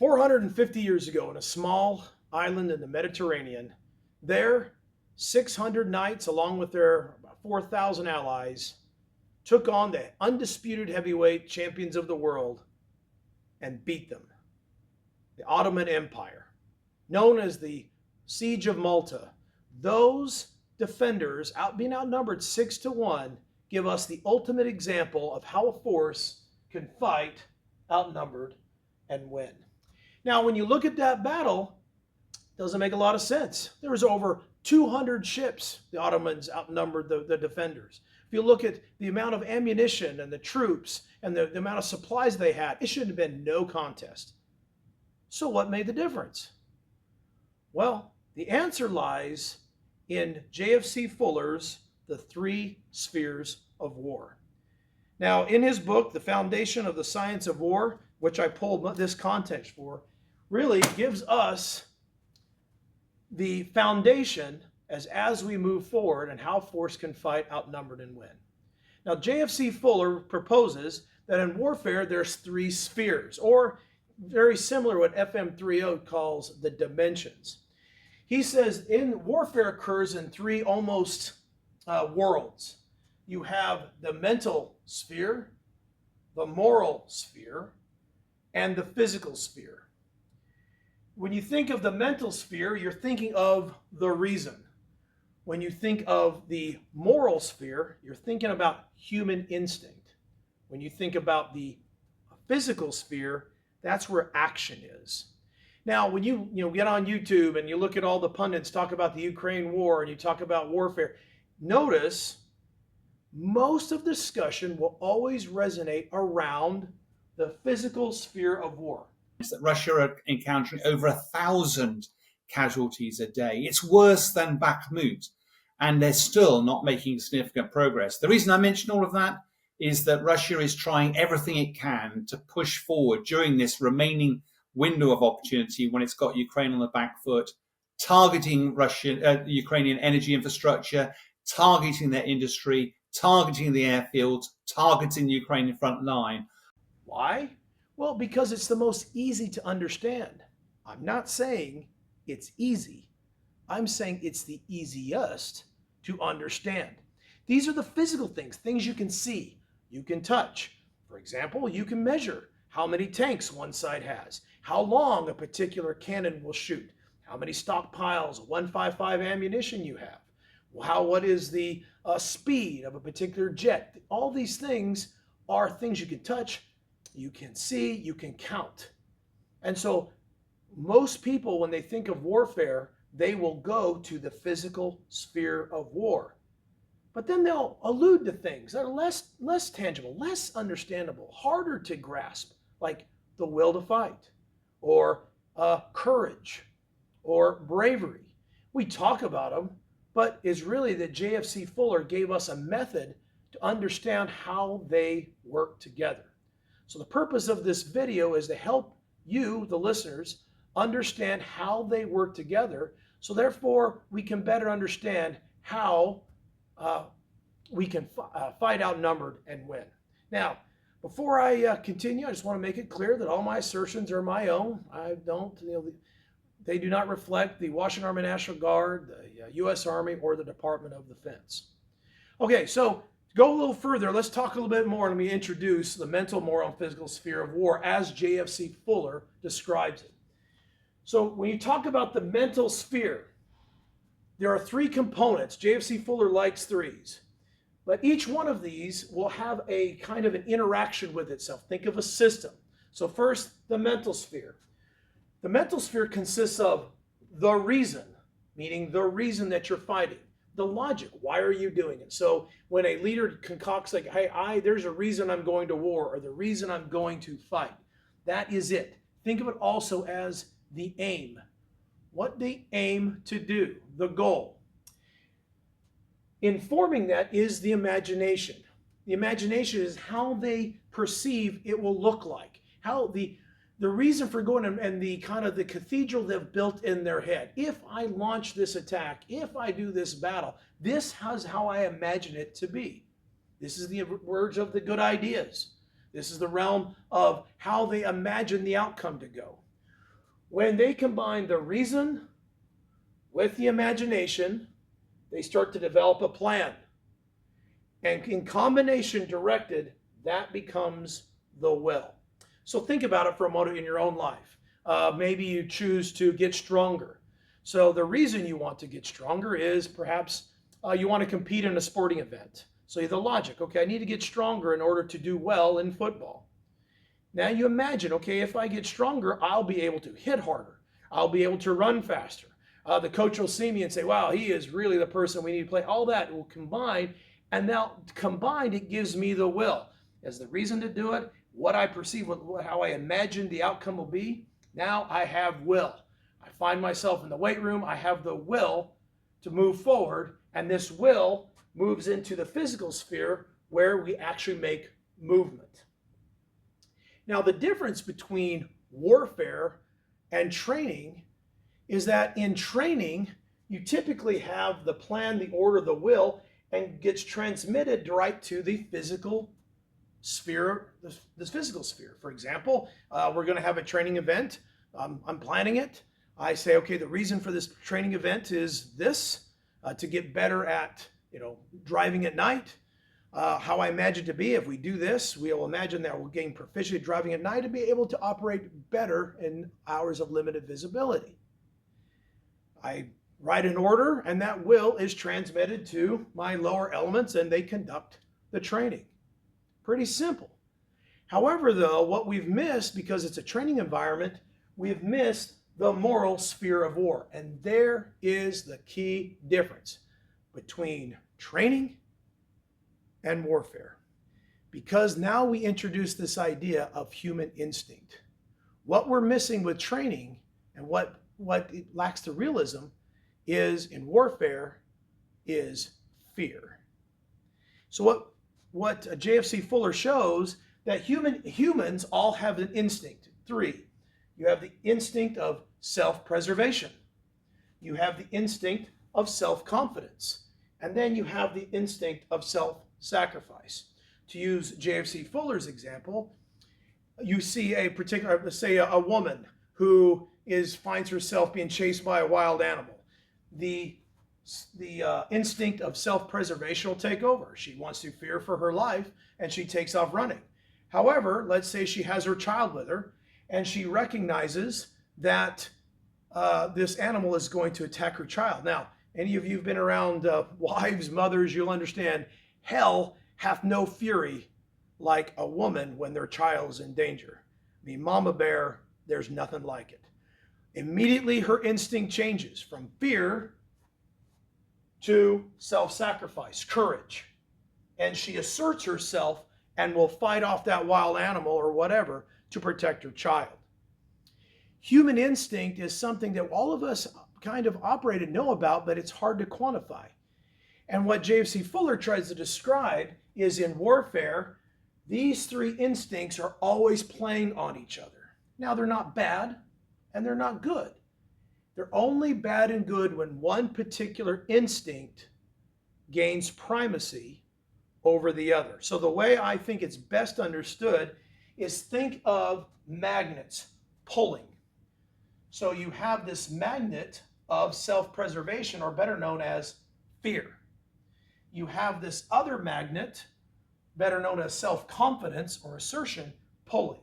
450 years ago, in a small island in the Mediterranean, there 600 knights, along with their about 4,000 allies, took on the undisputed heavyweight champions of the world and beat them. The Ottoman Empire, known as the Siege of Malta. Those defenders, being outnumbered 6-1, give us the ultimate example of how a force can fight outnumbered and win. Now, when you look at that battle, it doesn't make a lot of sense. There was over 200 ships. The Ottomans outnumbered the defenders. If you look at the amount of ammunition and the troops and the amount of supplies they had, it should have been no contest. So what made the difference? Well, the answer lies in JFC Fuller's The Three Spheres of War. Now, in his book, The Foundation of the Science of War, which I pulled this context for, really gives us the foundation as we move forward and how force can fight outnumbered and win. Now, JFC Fuller proposes that in warfare there's three spheres, or very similar what FM30 calls the dimensions. He says in warfare occurs in three almost worlds. You have the mental sphere, the moral sphere, and the physical sphere. When you think of the mental sphere, you're thinking of the reason. When you think of the moral sphere, you're thinking about human instinct. When you think about the physical sphere, that's where action is. Now, when you get on YouTube and you look at all the pundits talk about the Ukraine war and you talk about warfare, notice most of the discussion will always resonate around the physical sphere of war. That Russia are encountering over 1,000 casualties a day. It's worse than Bakhmut, and they're still not making significant progress. The reason I mention all of that is that Russia is trying everything it can to push forward during this remaining window of opportunity when it's got Ukraine on the back foot, targeting Ukrainian energy infrastructure, targeting their industry, targeting the airfields, targeting the Ukrainian front line. Why? Well, because it's the most easy to understand. I'm not saying it's easy. I'm saying it's the easiest to understand. These are the physical things you can see, you can touch. For example, you can measure how many tanks one side has, how long a particular cannon will shoot, how many stockpiles of 155 ammunition you have, what is the speed of a particular jet. All these things are things you can touch, you can see, you can count. And so most people, when they think of warfare, they will go to the physical sphere of war. But then they'll allude to things that are less tangible, less understandable, harder to grasp, like the will to fight, or courage, or bravery. We talk about them, but it's really that JFC Fuller gave us a method to understand how they work together. So the purpose of this video is to help you, the listeners, understand how they work together, so therefore we can better understand how we can fight outnumbered and win. Now, before I continue, I just want to make it clear that all my assertions are my own. They do not reflect the Washington Army National Guard, the U.S. Army, or the Department of Defense. Okay, so to go a little further, let's talk a little bit more. Let me introduce the mental, moral, and physical sphere of war as JFC Fuller describes it. So when you talk about the mental sphere, there are three components. JFC Fuller likes threes. But each one of these will have a kind of an interaction with itself. Think of a system. So first, the mental sphere. The mental sphere consists of the reason, meaning the reason that you're fighting. The logic, why are you doing it? So when a leader concocts like, hey, there's a reason I'm going to war, or the reason I'm going to fight. That is it. Think of it also as the aim. What they aim to do, the goal. Informing that is the imagination. The imagination is how they perceive it will look like. How the reason for going and the kind of the cathedral they've built in their head. If I launch this attack, if I do this battle, this is how I imagine it to be. This is the words of the good ideas. This is the realm of how they imagine the outcome to go. When they combine the reason with the imagination, they start to develop a plan. And in combination directed, that becomes the will. So think about it for a moment in your own life. Maybe you choose to get stronger. So the reason you want to get stronger is perhaps you want to compete in a sporting event. So the logic, okay, I need to get stronger in order to do well in football. Now you imagine, okay, if I get stronger, I'll be able to hit harder. I'll be able to run faster. The coach will see me and say, wow, he is really the person we need to play. All that will combine. And now combined, it gives me the will. As the reason to do it, what I perceive, how I imagine the outcome will be, now I have will. I find myself in the weight room. I have the will to move forward. And this will moves into the physical sphere where we actually make movement. Now, the difference between warfare and training is that in training, you typically have the plan, the order, the will, and gets transmitted right to the physical sphere, this physical sphere. For example, we're going to have a training event. I'm planning it. I say, okay, the reason for this training event is this, to get better at, driving at night. How I imagine to be, if we do this, we'll imagine that we'll gain proficiency driving at night and be able to operate better in hours of limited visibility. I write an order, and that will is transmitted to my lower elements, and they conduct the training. Pretty simple. However, though, what we've missed, because it's a training environment, we've missed the moral sphere of war. And there is the key difference between training and warfare. Because now we introduce this idea of human instinct. What we're missing with training and what it lacks the realism is in warfare is fear. So what JFC Fuller shows that humans all have an instinct. 3, you have the instinct of self-preservation. You have the instinct of self-confidence. And then you have the instinct of self-sacrifice. To use JFC Fuller's example, you see a particular, let's say a woman who finds herself being chased by a wild animal. The instinct of self-preservation will take over. She wants to fear for her life, and she takes off running. However, let's say she has her child with her, and she recognizes that this animal is going to attack her child. Now, any of you who've been around wives, mothers, you'll understand hell hath no fury like a woman when their child is in danger. I mean, Mama Bear, there's nothing like it. Immediately her instinct changes from fear to self-sacrifice, courage. And she asserts herself and will fight off that wild animal or whatever to protect her child. Human instinct is something that all of us kind of operate and know about, but it's hard to quantify. And what JFC Fuller tries to describe is in warfare, these 3 instincts are always playing on each other. Now, they're not bad and they're not good. They're only bad and good when one particular instinct gains primacy over the other. So the way I think it's best understood is think of magnets pulling. So you have this magnet of self-preservation, or better known as fear. You have this other magnet, better known as self-confidence or assertion, pulling.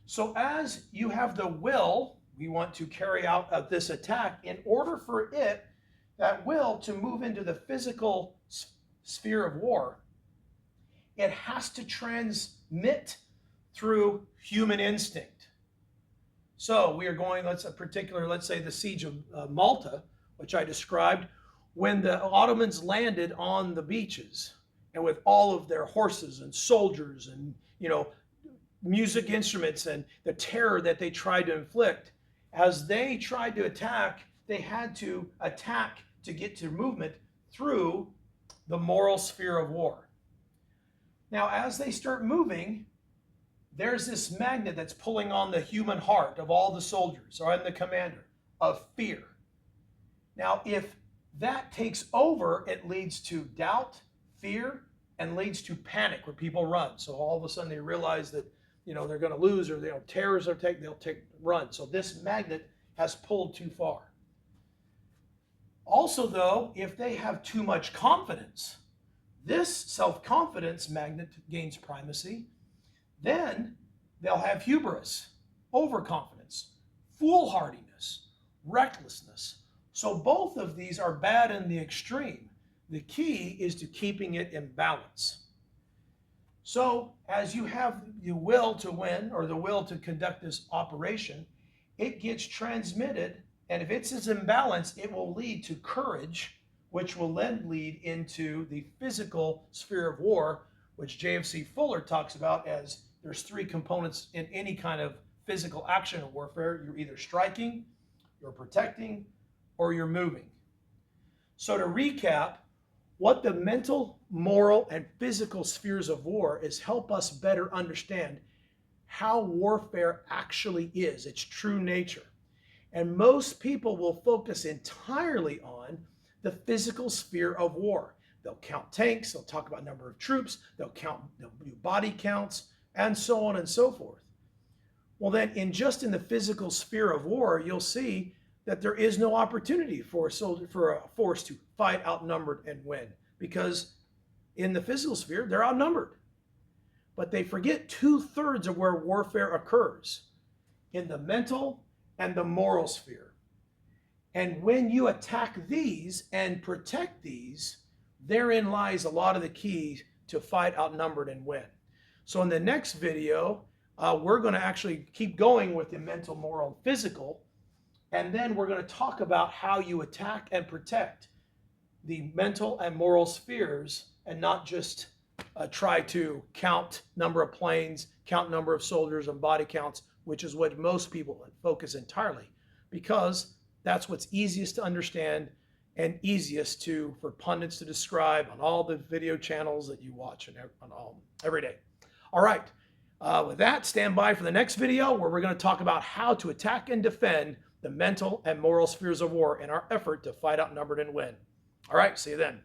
So as you have the will, we want to carry out this attack, in order for that will to move into the physical sphere of war, it has to transmit through human instinct. So we are going, let's say the Siege of Malta, which I described, when the Ottomans landed on the beaches and with all of their horses and soldiers and, music instruments and the terror that they tried to inflict. As they tried to attack, they had to attack to get to movement through the moral sphere of war. Now, as they start moving, there's this magnet that's pulling on the human heart of all the soldiers, or the commander, of fear. Now, if that takes over, it leads to doubt, fear, and leads to panic where people run. So all of a sudden they realize that they're going to lose, or terrorists they'll take run. So this magnet has pulled too far. Also, though, if they have too much confidence, this self-confidence magnet gains primacy, then they'll have hubris, overconfidence, foolhardiness, recklessness. So both of these are bad in the extreme. The key is to keeping it in balance. So as you have the will to win, or the will to conduct this operation, it gets transmitted, and if it's in balance, it will lead to courage, which will then lead into the physical sphere of war, which JFC Fuller talks about as there's three components in any kind of physical action of warfare. You're either striking, you're protecting, or you're moving. So to recap, what the mental, moral, and physical spheres of war is help us better understand how warfare actually is, its true nature. And most people will focus entirely on the physical sphere of war. They'll count tanks, they'll talk about number of troops, they'll do body counts, and so on and so forth. Well, then in the physical sphere of war, you'll see that there is no opportunity for a force to fight outnumbered and win, because in the physical sphere, they're outnumbered. But they forget 2/3 of where warfare occurs, in the mental and the moral sphere. And when you attack these and protect these, therein lies a lot of the key to fight outnumbered and win. So in the next video, we're going to actually keep going with the mental, moral, and physical. And then we're going to talk about how you attack and protect the mental and moral spheres, and not just try to count number of planes, count number of soldiers and body counts, which is what most people focus entirely, because that's what's easiest to understand and easiest for pundits to describe on all the video channels that you watch and every day. All right, with that, stand by for the next video, where we're going to talk about how to attack and defend the mental and moral spheres of war in our effort to fight outnumbered and win. All right, see you then.